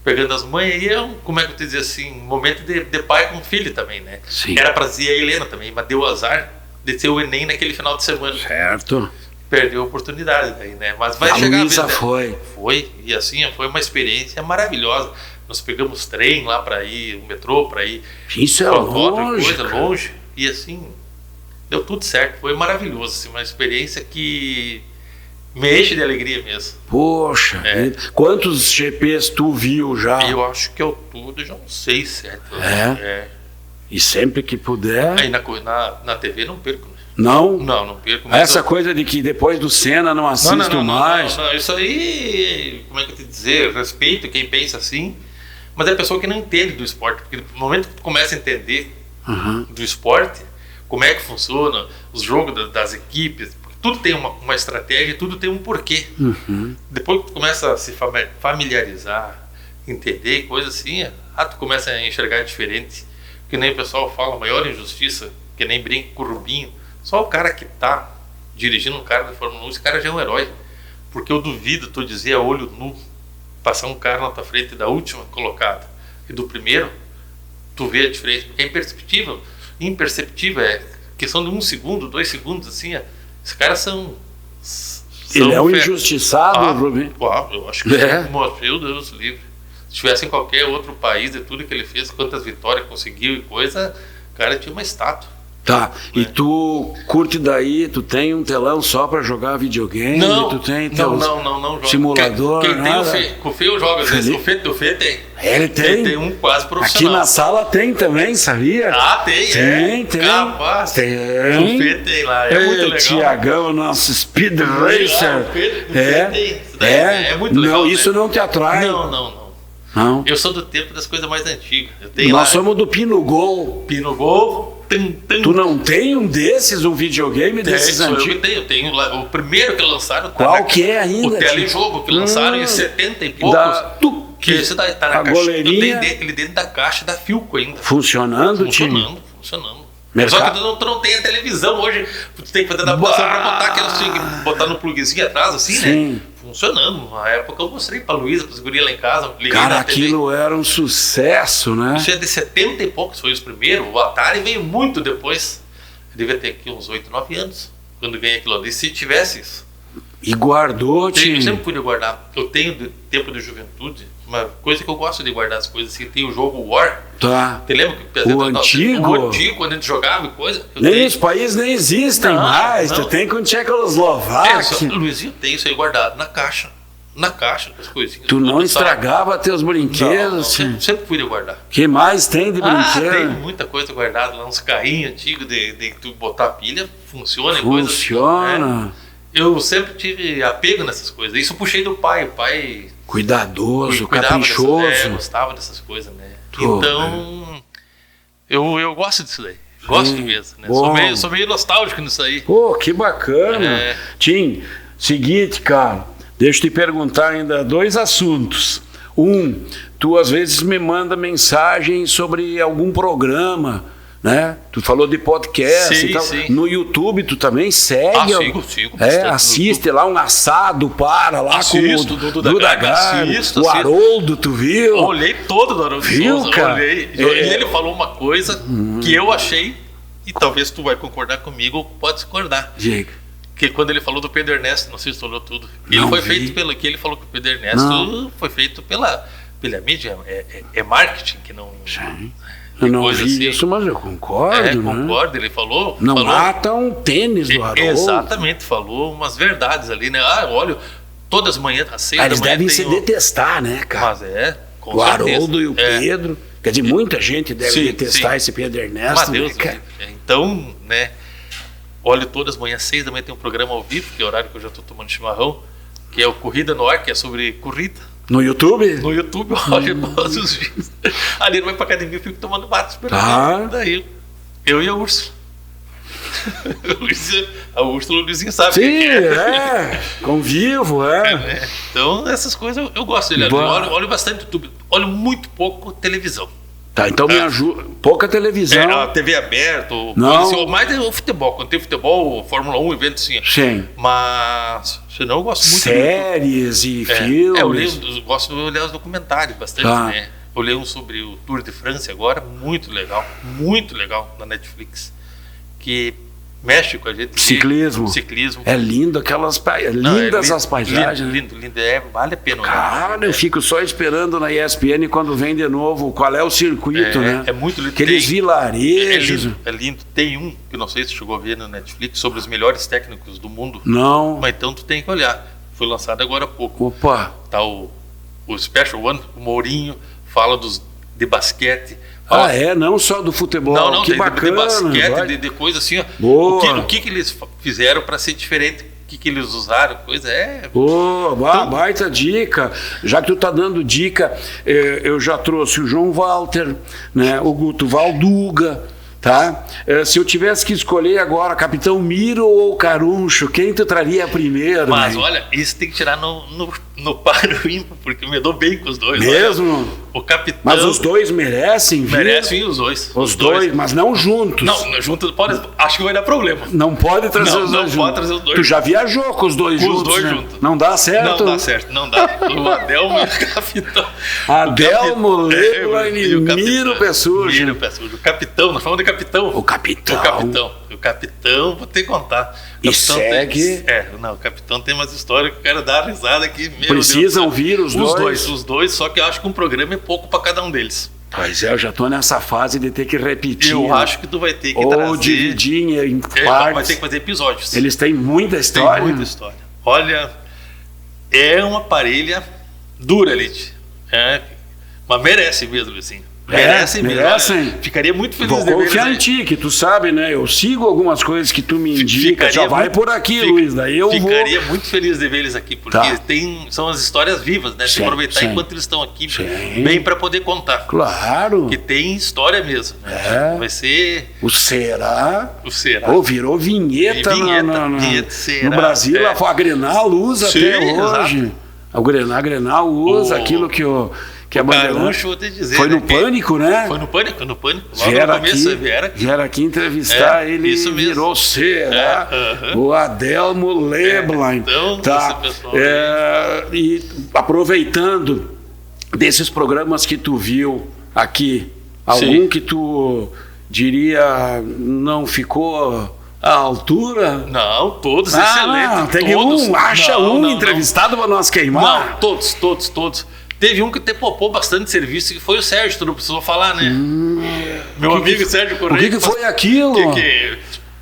pegando as manhas. E como é que eu te dizer assim, um momento de pai com filho também, né? Sim. Era para dizer a Helena também, mas deu azar de ter o Enem naquele final de semana. Certo. Perdeu a oportunidade daí, né? Mas vai a chegar Luísa a vez, foi. Foi, e assim, foi uma experiência maravilhosa. Nós pegamos trem lá para ir, o metrô para ir. Isso é longe, longe. E assim, deu tudo certo. Foi maravilhoso, assim, uma experiência que me enche de alegria mesmo. Poxa, quantos GPs tu viu já? Eu acho que ao todo já uns 6, 7. E sempre que puder. Aí na TV não perco. Não? Não perco. Essa coisa de que depois do Senna não assisto mais. Não, isso aí, como é que eu te dizer? Respeito quem pensa assim, mas é a pessoa que não entende do esporte, porque no momento que tu começa a entender do esporte, como é que funciona, os jogos das equipes, porque tudo tem uma estratégia, tudo tem um porquê. Depois que tu começa a se familiarizar, entender, coisa assim, tu começa a enxergar diferente. Que nem o pessoal fala, a maior injustiça, que nem brinca com o Rubinho. Só o cara que tá dirigindo um cara da Fórmula 1, esse cara já é um herói. Porque eu duvido tu dizer a olho nu, passar um cara na tua frente da última colocada e do primeiro, tu vê a diferença. Porque é imperceptível, é questão de 1 segundo, 2 segundos, assim, esses caras são ele é um injustiçado, Rubinho. Eu acho que meu Deus livre. Se tivesse em qualquer outro país, de tudo que ele fez, quantas vitórias conseguiu e coisa, o cara tinha uma estátua. Tá, e tu curte daí, tu tem um telão só pra jogar videogame? Não, tu tem não joga. Simulador, Quem tem nada? o Fê joga, às vezes. O Fê tem. Ele tem? Ele tem um quase profissional. Aqui na sala tem também, sabia? Ah, tem. Capaz. Tem. O Fê tem lá, é muito legal. Tiagão, nosso Speed Racer. O Fê tem. É muito legal. Não, isso não te atrai? Não. Eu sou do tempo das coisas mais antigas. Nós somos do Pino Gol. Pino Gol. Tu não tem um desses, um videogame desses antigos? Eu tenho lá, o primeiro que lançaram. Qual que é ainda? O telejogo que lançaram em 70 e poucos. Que esse tá na caixa. Goleirinha. Eu tenho ele dentro da caixa da Philco ainda. Funcionando. Só que tu não tem a televisão hoje. Tu tem que fazer adaptação pra botar aquele botar no plugzinho atrás, assim, sim, né? Funcionando. Na época eu mostrei pra Luísa, pros gurias lá em casa. Cara, aquilo era um sucesso, né? Isso é de 70 e poucos, foi os primeiros. O Atari veio muito depois. Eu devia ter aqui uns 8, 9 anos, quando ganhei aquilo ali. Se tivesse isso. E guardou, Eu sempre pude guardar. Eu tenho tempo de juventude, uma coisa que eu gosto de guardar as coisas, assim, tem o jogo War. Tá. Você lembra que o antigo, quando a gente jogava e coisa. Os países nem existem mais. Tu tem com Tchecoslováquia. Luizinho tem isso aí guardado na caixa. As coisinhas. Tu não estragava teus brinquedos? Não, sempre pude guardar. O que mais tem de brinquedo? Tem muita coisa guardada lá, uns carrinhos antigos de tu botar pilha, funciona. Funciona. Eu sempre tive apego nessas coisas. Isso eu puxei do pai. O pai... Cuidadoso, caprichoso. Gostava dessas coisas, né? Então, eu gosto disso daí. Gosto mesmo, né? Sou meio nostálgico nisso aí. Pô, que bacana. Tim, seguinte, cara, deixa eu te perguntar ainda 2 assuntos. Tu às vezes me manda mensagem sobre algum programa, né? Tu falou de podcast e tal. Sim. No YouTube tu também segue? Sigo. Assiste lá um assado lá assisto, com o Duda Garbi, o Haroldo, tu viu? Olhei todo do Haroldo. Viu, cara? Olhei. E ele falou uma coisa que eu achei, e talvez tu vai concordar comigo ou pode discordar. Diga. Que quando ele falou do Pedro Ernesto, não sei se tu olhou tudo. Ele foi feito pelo que ele falou que o Pedro Ernesto foi feito pela mídia. É marketing que não... Sim. Eu não vi assim. Isso, mas eu concordo. Concordo, ele falou. Não mata um tênis do Haroldo. Exatamente, falou umas verdades ali, né? Olha, todas as manhãs, às 6 da manhã. Eles devem se detestar, né, cara? Mas com o Haroldo e o Pedro. Quer dizer, muita gente deve detestar esse Pedro Ernesto. Mas Deus, né, então, né? Olha, todas as manhãs, 6 da manhã, tem um programa ao vivo, que é o horário que eu já estou tomando chimarrão, que é o Corrida no Ar, que é sobre corrida. No YouTube? No YouTube, olha os vídeos. Ali ele vai pra academia e fico tomando mato. Daí eu e a Úrsula. A Úrsula, o Luizinho sabe. Sim, convivo, Então, essas coisas eu gosto dele. Olho bastante YouTube. Olho muito pouco televisão. Tá, então me ajuda. Pouca televisão. A TV aberta, não. Mais é o futebol. Quando tem futebol, Fórmula 1, evento assim. Sim. Mas, senão eu gosto muito. Séries e filmes. Eu gosto de olhar os documentários bastante, né? Eu leio um sobre o Tour de France agora, muito legal, na Netflix. Que mexe com a gente. Ciclismo. É lindo aquelas lindas as paisagens. Lindo. Vale a pena. Cara, eu fico só esperando na ESPN quando vem de novo qual é o circuito, né? É muito lindo. Aqueles vilarejos. É lindo. Tem um, que não sei se chegou a ver no Netflix, sobre os melhores técnicos do mundo. Não. Mas então tu tem que olhar. Foi lançado agora há pouco. Opa. Tá o Special One, o Mourinho, fala de basquete. Não só do futebol. Não, que bacana. De basquete, de coisa assim, ó. Boa. O que eles fizeram para ser diferente, o que eles usaram, coisa baita dica. Já que tu tá dando dica, eu já trouxe o João Walter, né, o Guto Valduga, tá? Se eu tivesse que escolher agora Capitão Miro ou Caruncho, quem tu traria primeiro? Mas olha, isso tem que tirar no paro ímpar, porque eu me dou bem com os dois. Mesmo? Olha, o capitão... Mas os dois merecem vir? Merecem os dois. Os dois, mas não juntos. Não, juntos pode... Acho que vai dar problema. Não pode trazer os dois juntos. Não pode trazer os dois. Tu já viajou com os dois juntos? Com os dois né? juntos. Não dá certo? Não dá. O Adelmo e o capitão. Adelmo, Leila e Miro Pessujo. O capitão, nós falamos de capitão. O capitão, vou ter que contar. E segue. O capitão tem umas histórias que eu quero dar risada aqui. Precisam vir os dois? Os dois, só que eu acho que um programa é pouco para cada um deles. Pois é, eu já tô nessa fase de ter que repetir. Eu acho que tu vai ter que ou trazer... dividir em partes. Vai ter que fazer episódios. Eles têm muita história. Tem muita história. Olha, é uma parelha dura, Elite. Mas merece mesmo, assim. Merece mesmo. Merecem. Ficaria muito feliz Vou de ver confiar em ti, que tu sabe, né? Eu sigo algumas coisas que tu me indica. Já vai por aqui, Luiz. Daí eu ficaria muito feliz de ver eles aqui, porque são as histórias vivas, né? Tem que aproveitar enquanto eles estão aqui, bem para poder contar. Claro. Que tem história mesmo. Né? Vai ser... O Será. Pô, virou vinheta, no Brasil. A Grenal usa até hoje. Exato. A Grenal usa aquilo que o... Que a Gaúcho, vou te dizer. Foi no Pânico, né? Foi no Pânico. Logo vieram no começo, vieram aqui entrevistar, ele virou Será. O Adelmo Leblanc. Então, tá. E aproveitando desses programas que tu viu aqui, algum que tu diria não ficou à altura? Não, todos excelentes. Não, tem todos. Entrevistado para nós queimar? Não, todos. Teve um que te popou bastante serviço, que foi o Sérgio, tu não precisou falar, né? Meu amigo Sérgio Correia. O que foi aquilo?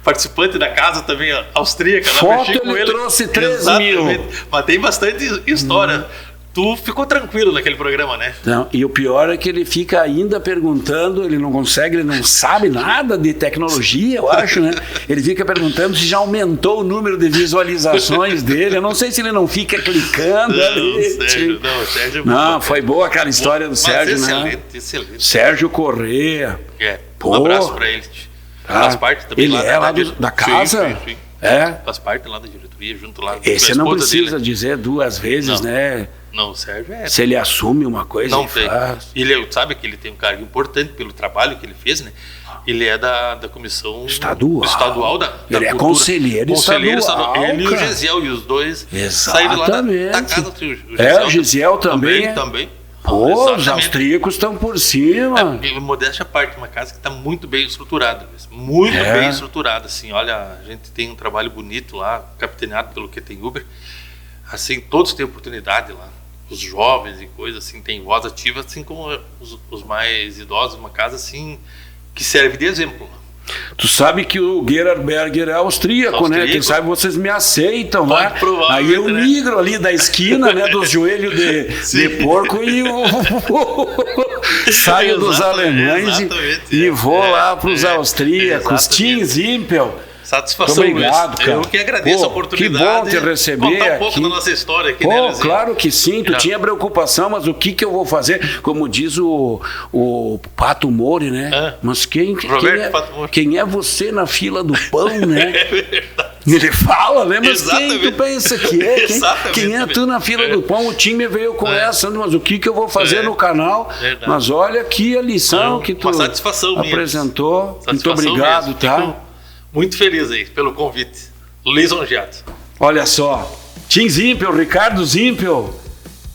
Participante da casa também, austríaca. Foto ele trouxe 3 mil. Mas tem bastante história. Tu ficou tranquilo naquele programa, né? Não, e o pior é que ele fica ainda perguntando, ele não sabe nada de tecnologia, eu acho, né? Ele fica perguntando se já aumentou o número de visualizações dele. Eu não sei se ele não fica clicando ali. Sérgio. Não, foi boa aquela história do Sérgio, né? Excelente. Sérgio Correia. Um abraço pra ele. Faz parte também ele lá da casa? Sim. Faz parte lá da diretoria, junto lá. Esse não precisa dizer 2 vezes, né? Não, o Sérgio Se ele assume uma coisa, não tem. Ele sabe que ele tem um cargo importante pelo trabalho que ele fez, né? Ele é da comissão estadual da ele é conselheiro estadual. Ele e o Gesiel, e os dois saíram lá da casa. O Gesiel também. Pô, os austríacos estão por cima. Modéstia à parte, uma casa que está muito bem estruturada. Muito bem estruturada, assim. Olha, a gente tem um trabalho bonito lá, capitaneado pelo QT Uber. Assim, todos têm oportunidade lá. Os jovens e coisas assim, têm voz ativa, assim como os mais idosos. Uma casa, assim, que serve de exemplo. Tu sabe que o Gerhard Berger é austríaco, né? Quem sabe vocês me aceitam, né? Aí eu migro ali da esquina, né? Dos joelhos de porco e saio dos alemães e vou lá para os austríacos. Tim Zimpel. Satisfação. Muito obrigado, cara. Eu que agradeço a oportunidade. Que bom te receber contar um pouco da nossa história aqui, né, claro que sim, tu tinha preocupação, mas o que eu vou fazer? Como diz o Pato Mori, né? Mas quem é você na fila do pão, né? É verdade. Ele fala, né? Mas quem tu pensa que é? Quem é tu na fila do pão? O time veio com essa, mas o que eu vou fazer no canal? Verdade. Mas olha aqui a lição que tu apresentou. Muito obrigado, mesmo. Tá? Muito feliz aí pelo convite. Lisonjeado. Olha só, Tim Zimpel, Ricardo Zimpel,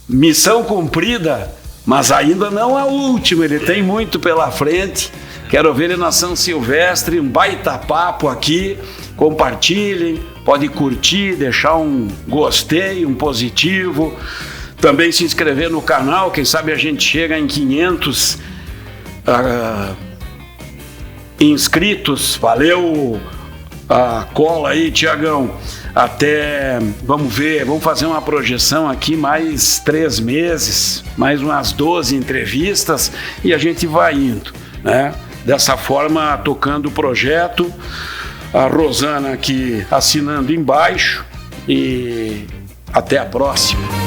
missão cumprida, mas ainda não a última, ele tem muito pela frente. Quero ver ele na São Silvestre, um baita papo aqui. Compartilhem, pode curtir, deixar um gostei, um positivo. Também se inscrever no canal, quem sabe a gente chega em 500 inscritos. Valeu a cola aí, Tiagão. Até, vamos ver, vamos fazer uma projeção aqui, mais 3 meses, mais umas 12 entrevistas e a gente vai indo, né? Dessa forma, tocando o projeto, a Rosana aqui assinando embaixo e até a próxima.